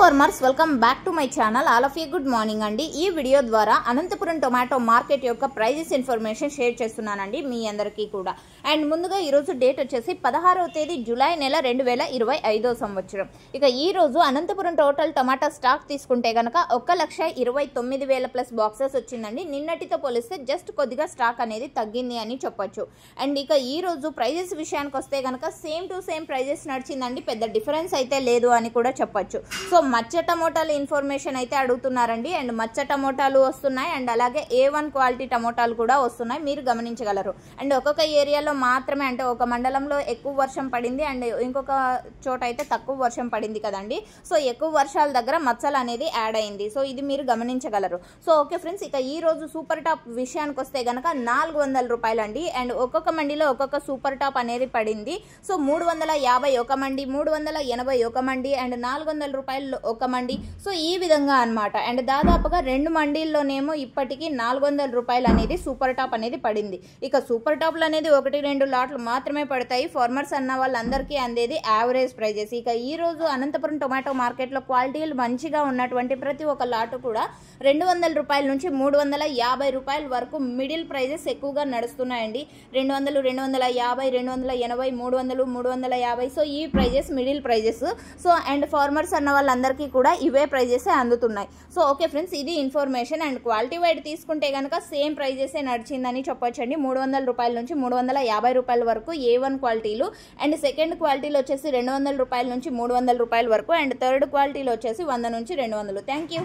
Farmers welcome back to my channel. All of you good morning అండి. ఈ video ద్వారా Anantapuram tomato market యొక్క prices information share చేస్తున్నానండి మీ అందరికీ కూడా. అండ్ ముందుగా ఈరోజు డేట్ వచ్చేసి 16వ తేదీ జూలై నెల 2025 సంవత్సరం. ఇక ఈ రోజు అనంతపురం టోటల్ టమాటా స్టాక్ తీసుకుంటే కనుక 1,29,000 ప్లస్ బాక్సెస్ వచ్చిందండి. నిన్నటితో పోలిస్తే జస్ట్ కొద్దిగా స్టాక్ అనేది తగ్గింది అని చెప్పొచ్చు. అండ్ ఇక ఈ రోజు ప్రైజెస్ విషయానికి వస్తే కనుక సేమ్ టు సేమ్ ప్రైజెస్ నడిచిందండి, పెద్ద డిఫరెన్స్ అయితే లేదు అని కూడా చెప్పొచ్చు. సో మచ్చ టమోటాలు ఇన్ఫర్మేషన్ అయితే అడుగుతున్నారండి. అండ్ మచ్చ టమోటాలు వస్తున్నాయి అండ్ అలాగే A1 క్వాలిటీ టమోటాలు కూడా వస్తున్నాయి, మీరు గమనించగలరు. అండ్ ఒక్కొక్క ఏరియాలో మాత్రమే, అంటే ఒక మండలంలో ఎక్కువ వర్షం పడింది అండ్ ఇంకొక చోట అయితే తక్కువ వర్షం పడింది కదండి. సో ఎక్కువ వర్షాల దగ్గర మచ్చలు అనేది యాడ్ అయింది. సో ఇది మీరు గమనించగలరు. సో ఓకే ఫ్రెండ్స్, ఇక ఈ రోజు సూపర్ టాప్ విషయానికి వస్తే కనుక 400 రూపాయలు అండి. అండ్ ఒక్కొక్క మండిలో ఒక్కొక్క సూపర్ టాప్ అనేది పడింది. సో 350 ఒక మండి, 380 ఒక మండి అండ్ 400 రూపాయలు ఒక మండి. సో ఈ విధంగా అన్నమాట. అండ్ దాదాపుగా 2 మండీల్లోనేమో ఇప్పటికీ 400 రూపాయలు అనేది సూపర్ టాప్ అనేది పడింది. ఇక సూపర్ టాప్లు అనేది 1-2 లాట్లు మాత్రమే పడతాయి. ఫార్మర్స్ అన్న వాళ్ళందరికీ అందేది యావరేజ్ ప్రైజెస్. ఇక ఈ రోజు అనంతపురం టొమాటో మార్కెట్లో క్వాలిటీలు మంచిగా ఉన్నటువంటి ప్రతి ఒక్క లాటు కూడా 200 రూపాయల నుంచి 350 రూపాయల వరకు మిడిల్ ప్రైజెస్ ఎక్కువగా నడుస్తున్నాయండి. 200, 250, 280, 300, 350. సో ఈ prices middle prices. So and farmers అన్న వాళ్ళందరికీ కూడా ఇవే ప్రైజెస్ అందుతున్నాయి. సో ఓకే ఫ్రెండ్స్, ఇది ఇన్ఫర్మేషన్. అండ్ క్వాలిటీ వైడ్ తీసుకుంటే కనుక సేమ్ ప్రైజెస్ నడిచిందని చెప్పొచ్చండి. 300 రూపాయల నుంచి 350 రూపాయల వరకు A1 క్వాలిటీలు. అండ్ సెకండ్ క్వాలిటీలో వచ్చేసి 200 రూపాయల నుంచి 300 రూపాయల వరకు. అండ్ థర్డ్ క్వాలిటీలో వచ్చేసి 100 నుంచి 200. Thank you.